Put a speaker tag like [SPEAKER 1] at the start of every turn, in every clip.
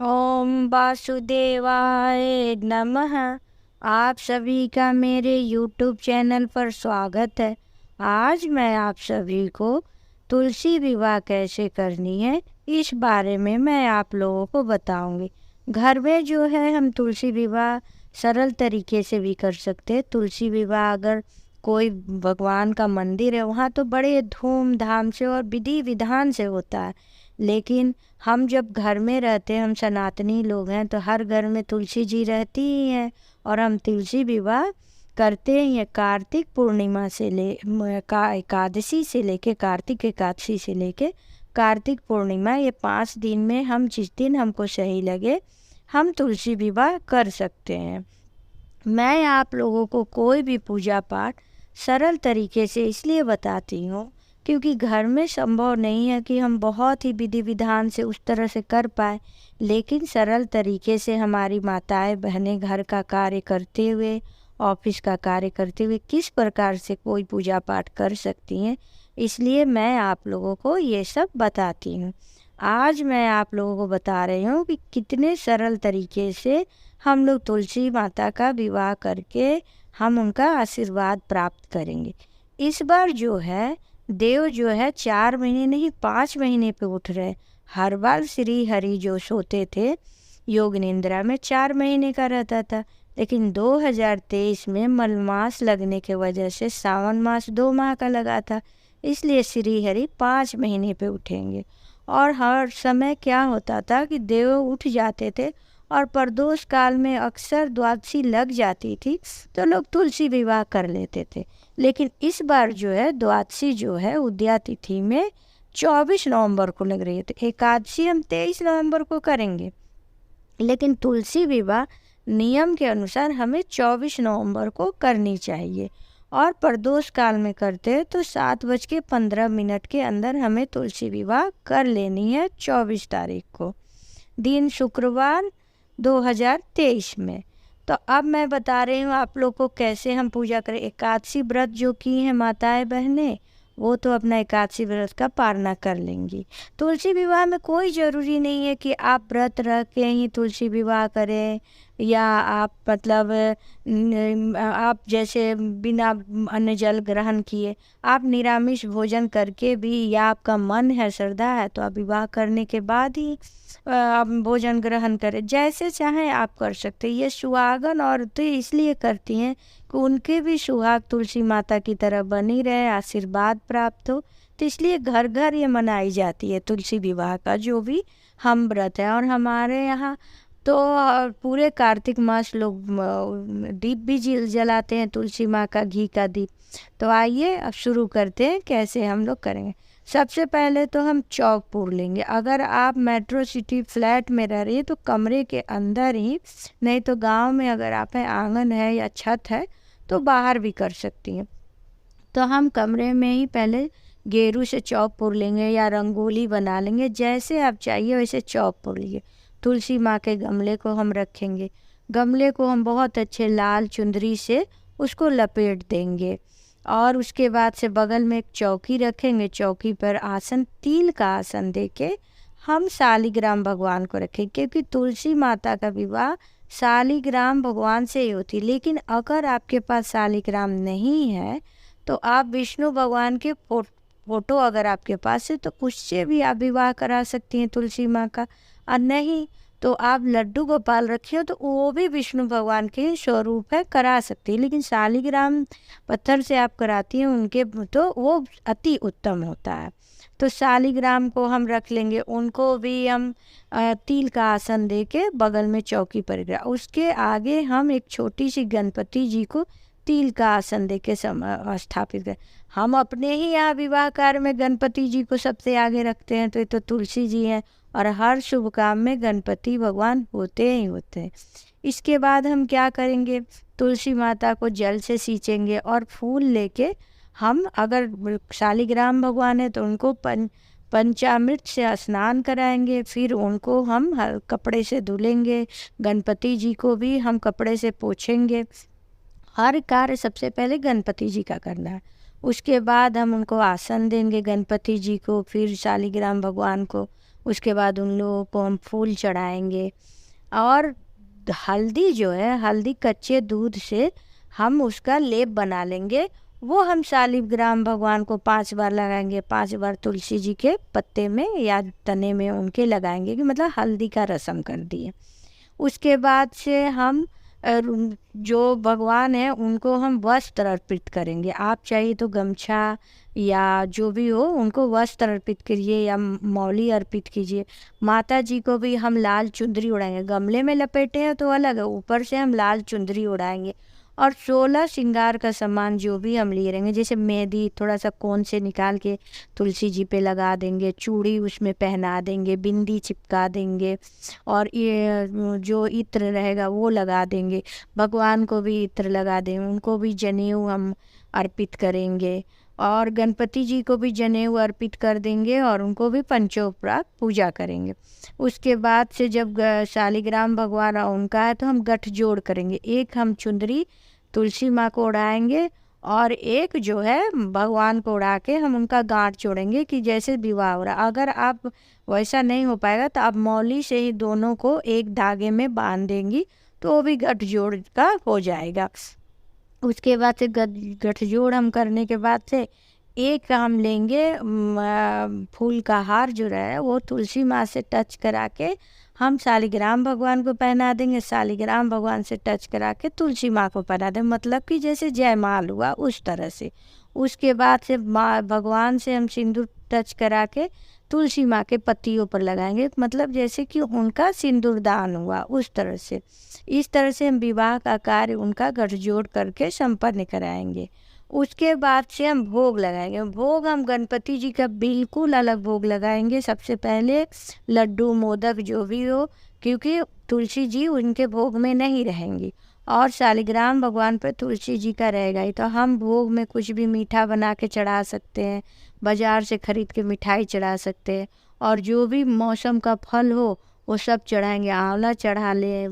[SPEAKER 1] ओम वासुदेवाय नमः। आप सभी का मेरे YouTube चैनल पर स्वागत है। आज मैं आप सभी को तुलसी विवाह कैसे करनी है इस बारे में मैं आप लोगों को बताऊंगी। घर में जो है हम तुलसी विवाह सरल तरीके से भी कर सकते हैं। तुलसी विवाह अगर कोई भगवान का मंदिर है वहाँ तो बड़े धूमधाम से और विधि विधान से होता है, लेकिन हम जब घर में रहते हैं, हम सनातनी लोग हैं, तो हर घर में तुलसी जी रहती ही हैं और हम तुलसी विवाह करते हैं। कार्तिक पूर्णिमा से एकादशी से लेके कार्तिक एकादशी से लेके कार्तिक पूर्णिमा, ये 5 दिन में हम जिस दिन हमको सही लगे हम तुलसी विवाह कर सकते हैं। मैं आप लोगों को कोई भी पूजा पाठ सरल तरीके से इसलिए बताती हूँ क्योंकि घर में संभव नहीं है कि हम बहुत ही विधि विधान से उस तरह से कर पाए, लेकिन सरल तरीके से हमारी माताएं बहनें घर का कार्य करते हुए, ऑफिस का कार्य करते हुए किस प्रकार से कोई पूजा पाठ कर सकती हैं, इसलिए मैं आप लोगों को ये सब बताती हूँ। आज मैं आप लोगों को बता रही हूँ कि कितने सरल तरीके से हम लोग तुलसी माता का विवाह करके हम उनका आशीर्वाद प्राप्त करेंगे। इस बार जो है देव जो है 4 महीने नहीं 5 महीने पे उठ रहे। हर बार श्री हरि जो सोते थे योग निंद्रा में 4 महीने का रहता था, लेकिन 2023 में मलमास लगने के वजह से सावन मास 2 माह का लगा था, इसलिए श्री हरि 5 महीने पे उठेंगे। और हर समय क्या होता था कि देव उठ जाते थे और प्रदोष काल में अक्सर द्वादशी लग जाती थी तो लोग तुलसी विवाह कर लेते थे। लेकिन इस बार जो है द्वादशी जो है उद्या तिथि में 24 नवंबर को लग रही है, तो एकादशी हम 23 नवंबर को करेंगे, लेकिन तुलसी विवाह नियम के अनुसार हमें 24 नवंबर को करनी चाहिए। और प्रदोष काल में करते हैं तो 7:15 के अंदर हमें तुलसी विवाह कर लेनी है 24 तारीख को, दिन शुक्रवार 2023 में। तो अब मैं बता रही हूँ आप लोग को कैसे हम पूजा करें। एकादशी व्रत जो की हैं माताएं बहनें वो तो अपना एकादशी व्रत का पालना कर लेंगी। तुलसी विवाह में कोई ज़रूरी नहीं है कि आप व्रत रख के ही तुलसी विवाह करें, या आप मतलब आप जैसे बिना अन्न जल ग्रहण किए आप निरामिष भोजन करके भी, या आपका मन है श्रद्धा है तो आप विवाह करने के बाद ही आप भोजन ग्रहण करें, जैसे चाहें आप कर सकते हैं। ये सुहागन औरतें इसलिए करती हैं कि उनके भी सुहाग तुलसी माता की तरह बनी रहे, आशीर्वाद प्राप्त हो, तो इसलिए घर घर ये मनाई जाती है तुलसी विवाह का जो भी हम व्रत है। और हमारे यहाँ तो पूरे कार्तिक मास लोग दीप भी जलाते हैं, तुलसी माँ का घी का दीप। तो आइए अब शुरू करते हैं कैसे हम लोग करेंगे। सबसे पहले तो हम चौक पूर लेंगे। अगर आप मेट्रो सिटी फ्लैट में रह रही है तो कमरे के अंदर ही, नहीं तो गांव में अगर आप हैं आंगन है या छत है तो बाहर भी कर सकती हैं। तो हम कमरे में ही पहले गेरू से चौक पूर लेंगे या रंगोली बना लेंगे, जैसे आप चाहिए वैसे चौक पूर लीजिए। तुलसी माँ के गमले को हम रखेंगे, गमले को हम बहुत अच्छे लाल चुंदरी से उसको लपेट देंगे और उसके बाद से बगल में एक चौकी रखेंगे। चौकी पर आसन तिल का आसन देके हम शालिग्राम भगवान को रखेंगे, क्योंकि तुलसी माता का विवाह शालिग्राम भगवान से ही होती। लेकिन अगर आपके पास शालिग्राम नहीं है तो आप विष्णु भगवान के फोटो अगर आपके पास है तो उससे भी आप विवाह करा सकती हैं तुलसी माँ का। और नहीं तो आप लड्डू गोपाल रखिए तो वो भी विष्णु भगवान के स्वरूप है, करा सकती है। लेकिन शालिग्राम पत्थर से आप कराती हैं उनके तो वो अति उत्तम होता है। तो शालिग्राम को हम रख लेंगे, उनको भी हम तिल का आसन दे के बगल में चौकी पर उसके आगे हम एक छोटी सी गणपति जी को तिल का आसन दे के स्थापित करें। हम अपने ही यहाँ विवाह कार्य में गणपति जी को सबसे आगे रखते हैं, तो ये तो तुलसी जी हैं और हर शुभ काम में गणपति भगवान होते ही होते हैं। इसके बाद हम क्या करेंगे, तुलसी माता को जल से सींचेंगे और फूल लेके हम, अगर शालिग्राम भगवान है तो उनको पंचामृत से स्नान कराएंगे, फिर उनको हम कपड़े से धुलेंगे। गणपति जी को भी हम कपड़े से पोछेंगे। हर कार्य सबसे पहले गणपति जी का करना है, उसके बाद हम उनको आसन देंगे गणपति जी को, फिर शालिग्राम भगवान को, उसके बाद उन लोगों को हम फूल चढ़ाएंगे। और हल्दी जो है, हल्दी कच्चे दूध से हम उसका लेप बना लेंगे। वो हम शालिग्राम भगवान को 5 बार लगाएंगे, 5 बार तुलसी जी के पत्ते में या तने में उनके लगाएंगे, कि मतलब हल्दी का रस्म कर दिए। उसके बाद से हम जो भगवान है उनको हम वस्त्र अर्पित करेंगे। आप चाहिए तो गमछा या जो भी हो उनको वस्त्र अर्पित करिए या मौली अर्पित कीजिए। माता जी को भी हम लाल चुंदरी उड़ाएंगे। गमले में लपेटे हैं तो अलग है, ऊपर से हम लाल चुंदरी उड़ाएंगे। और 16 श्रृंगार का सामान जो भी हम लिए रहेंगे, जैसे मेहंदी थोड़ा सा कोन से निकाल के तुलसी जी पे लगा देंगे, चूड़ी उसमें पहना देंगे, बिंदी चिपका देंगे, और ये जो इत्र रहेगा वो लगा देंगे। भगवान को भी इत्र लगा देंगे, उनको भी जनेऊ हम अर्पित करेंगे। और गणपति जी को भी जनेऊ अर्पित कर देंगे और उनको भी पंचोपचार पूजा करेंगे। उसके बाद से जब शालिग्राम भगवान उनका है तो हम गठजोड़ करेंगे। एक हम चुंदरी तुलसी माँ को उड़ाएंगे और एक जो है भगवान को उड़ा के हम उनका गांठ जोड़ेंगे, कि जैसे विवाह हो रहा। अगर आप वैसा नहीं हो पाएगा तो आप मौली से ही दोनों को एक धागे में बांध देंगी तो वो भी गठजोड़ का हो जाएगा। उसके बाद से गठजोड़ हम करने के बाद से एक हम लेंगे फूल का हार जो है वो तुलसी माँ से टच करा के हम शालिग्राम भगवान को पहना देंगे, शालिग्राम भगवान से टच करा के तुलसी माँ को पहना देंगे, मतलब कि जैसे जयमाल हुआ उस तरह से। उसके बाद से माँ भगवान से हम सिंदूर टच करा के तुलसी माँ के पत्तियों पर लगाएंगे, मतलब जैसे कि उनका सिंदूर दान हुआ उस तरह से। इस तरह से हम विवाह का कार्य उनका गठजोड़ करके संपन्न कराएंगे। उसके बाद से हम भोग लगाएंगे। भोग हम गणपति जी का बिल्कुल अलग भोग लगाएंगे। सबसे पहले लड्डू मोदक जो भी हो, क्योंकि तुलसी जी उनके भोग में नहीं रहेंगी और शालिग्राम भगवान पर तुलसी जी का रहेगा ही। तो हम भोग में कुछ भी मीठा बना के चढ़ा सकते हैं, बाज़ार से ख़रीद के मिठाई चढ़ा सकते हैं, और जो भी मौसम का फल हो वो सब चढ़ाएंगे। आंवला चढ़ा ले,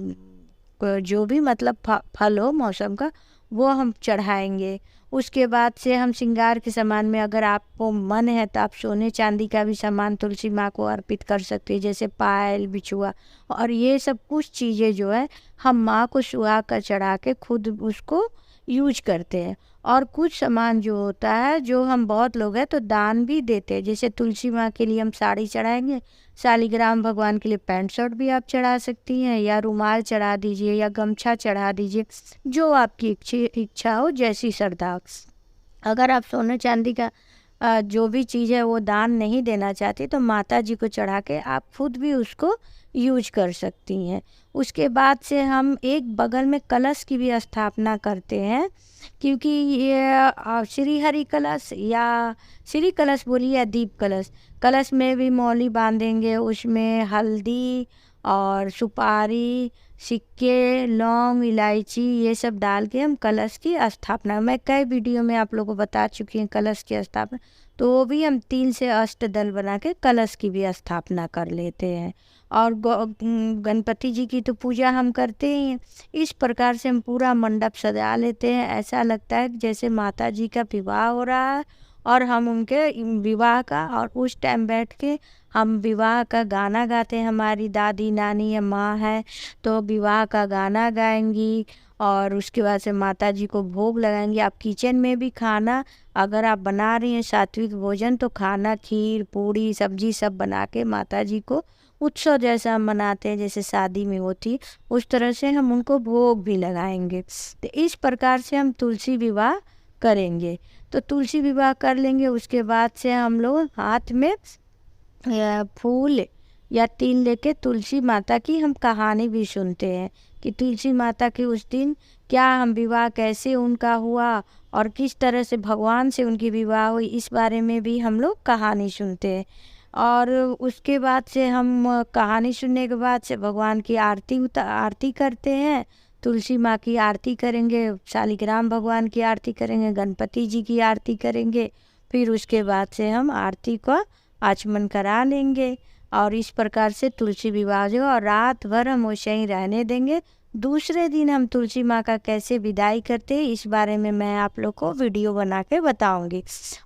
[SPEAKER 1] जो भी मतलब फल हो मौसम का वो हम चढ़ाएंगे। उसके बाद से हम श्रृंगार के सामान में अगर आपको मन है तो आप सोने चांदी का भी सामान तुलसी माँ को अर्पित कर सकते हैं, जैसे पायल बिछुआ। और ये सब कुछ चीज़ें जो है हम माँ को सुहा कर चढ़ा के खुद उसको यूज करते हैं। और कुछ सामान जो होता है, जो हम बहुत लोग हैं तो दान भी देते हैं। जैसे तुलसी माँ के लिए हम साड़ी चढ़ाएंगे, शालिग्राम भगवान के लिए पैंट शर्ट भी आप चढ़ा सकती हैं, या रुमाल चढ़ा दीजिए या गमछा चढ़ा दीजिए, जो आपकी इच्छा हो, जैसी श्रद्धा। अगर आप सोने चांदी का जो भी चीज़ है वो दान नहीं देना चाहती तो माता जी को चढ़ा के आप खुद भी उसको यूज कर सकती हैं। उसके बाद से हम एक बगल में कलश की भी स्थापना करते हैं, क्योंकि ये श्री हरि कलश या श्री कलश बोलिए या दीप कलश, कलश में भी मौली बांधेंगे। उसमें हल्दी और सुपारी, सिक्के, लौंग, इलायची ये सब डाल के हम कलश की स्थापना, मैं कई वीडियो में आप लोगों को बता चुकी हूँ कलश की स्थापना, तो वो भी हम 3 से अष्टदल बना के कलश की भी स्थापना कर लेते हैं। और गणपति जी की तो पूजा हम करते ही हैं। इस प्रकार से हम पूरा मंडप सजा लेते हैं। ऐसा लगता है कि जैसे माता जी का विवाह हो रहा है और हम उनके विवाह का, और उस टाइम बैठ के हम विवाह का गाना गाते हैं। हमारी दादी नानी या माँ है तो विवाह का गाना गाएंगी, और उसके बाद से माता जी को भोग लगाएंगी। आप किचन में भी खाना अगर आप बना रही हैं सात्विक भोजन, तो खाना खीर पूड़ी सब्जी सब बना के माता जी को उत्सव जैसा हम मनाते हैं, जैसे शादी में होती, उस तरह से हम उनको भोग भी लगाएंगे। तो इस प्रकार से हम तुलसी विवाह करेंगे। तो तुलसी विवाह कर लेंगे। उसके बाद से हम लोग हाथ में फूल या तिल लेके तुलसी माता की हम कहानी भी सुनते हैं, कि तुलसी माता की उस दिन क्या हम विवाह कैसे उनका हुआ और किस तरह से भगवान से उनकी विवाह हुई, इस बारे में भी हम लोग कहानी सुनते हैं। और उसके बाद से हम कहानी सुनने के बाद से भगवान की आरती करते हैं। तुलसी माँ की आरती करेंगे, शालिग्राम भगवान की आरती करेंगे, गणपति जी की आरती करेंगे। फिर उसके बाद से हम आरती का आचमन करा लेंगे। और इस प्रकार से तुलसी विवाह जो, और रात भर हम वैसे ही रहने देंगे। दूसरे दिन हम तुलसी माँ का कैसे विदाई करते हैं इस बारे में मैं आप लोग को वीडियो बना के बताऊंगी।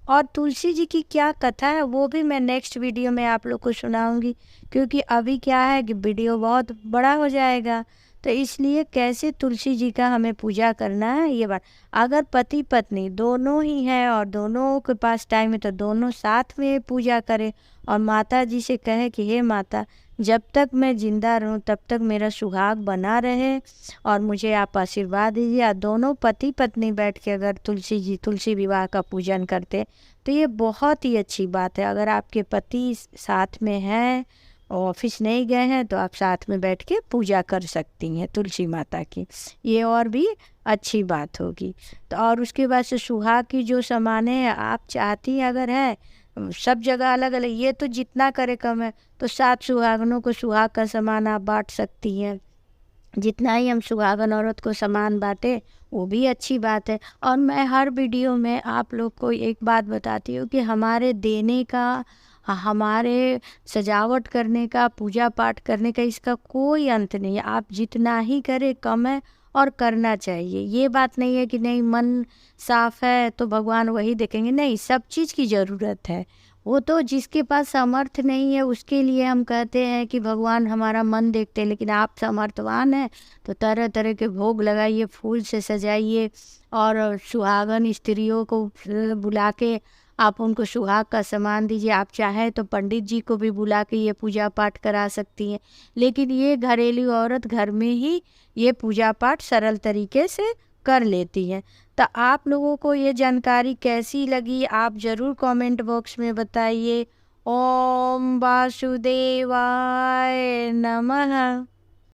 [SPEAKER 1] और तुलसी जी की क्या कथा है वो भी मैं नेक्स्ट वीडियो में आप लोग को सुनाऊंगी, क्योंकि अभी क्या है कि वीडियो बहुत बड़ा हो जाएगा। तो इसलिए कैसे तुलसी जी का हमें पूजा करना है ये बात, अगर पति पत्नी दोनों ही हैं और दोनों के पास टाइम है तो दोनों साथ में पूजा करें। और माता जी से कहे कि हे माता, जब तक मैं जिंदा रहूं तब तक मेरा सुहाग बना रहे और मुझे आप आशीर्वाद दीजिए। और दोनों पति पत्नी बैठ के अगर तुलसी विवाह का पूजन करते तो ये बहुत ही अच्छी बात है। अगर आपके पति साथ में हैं, ऑफिस नहीं गए हैं, तो आप साथ में बैठ के पूजा कर सकती हैं तुलसी माता की, ये और भी अच्छी बात होगी। तो और उसके बाद से सुहाग की जो सामान है आप चाहती हैं अगर है सब जगह अलग अलग, ये तो जितना करे कम है, तो 7 सुहागनों को सुहाग का सामान आप बांट सकती हैं। जितना ही हम सुहागन औरत को सामान बांटे वो भी अच्छी बात है। और मैं हर वीडियो में आप लोग को एक बात बताती हूँ कि हमारे देने का, हमारे सजावट करने का, पूजा पाठ करने का इसका कोई अंत नहीं है। आप जितना ही करें कम है और करना चाहिए। ये बात नहीं है कि नहीं मन साफ है तो भगवान वही देखेंगे, नहीं, सब चीज़ की ज़रूरत है। वो तो जिसके पास सामर्थ्य नहीं है उसके लिए हम कहते हैं कि भगवान हमारा मन देखते हैं, लेकिन आप सामर्थ्यवान हैं तो तरह तरह के भोग लगाइए, फूल से सजाइए और सुहागन स्त्रियों को बुला के आप उनको सुहाग का सामान दीजिए। आप चाहें तो पंडित जी को भी बुला के ये पूजा पाठ करा सकती हैं, लेकिन ये घरेलू औरत घर में ही ये पूजा पाठ सरल तरीके से कर लेती हैं। तो आप लोगों को ये जानकारी कैसी लगी आप ज़रूर कमेंट बॉक्स में बताइए। ओम वासुदेवाय नमः।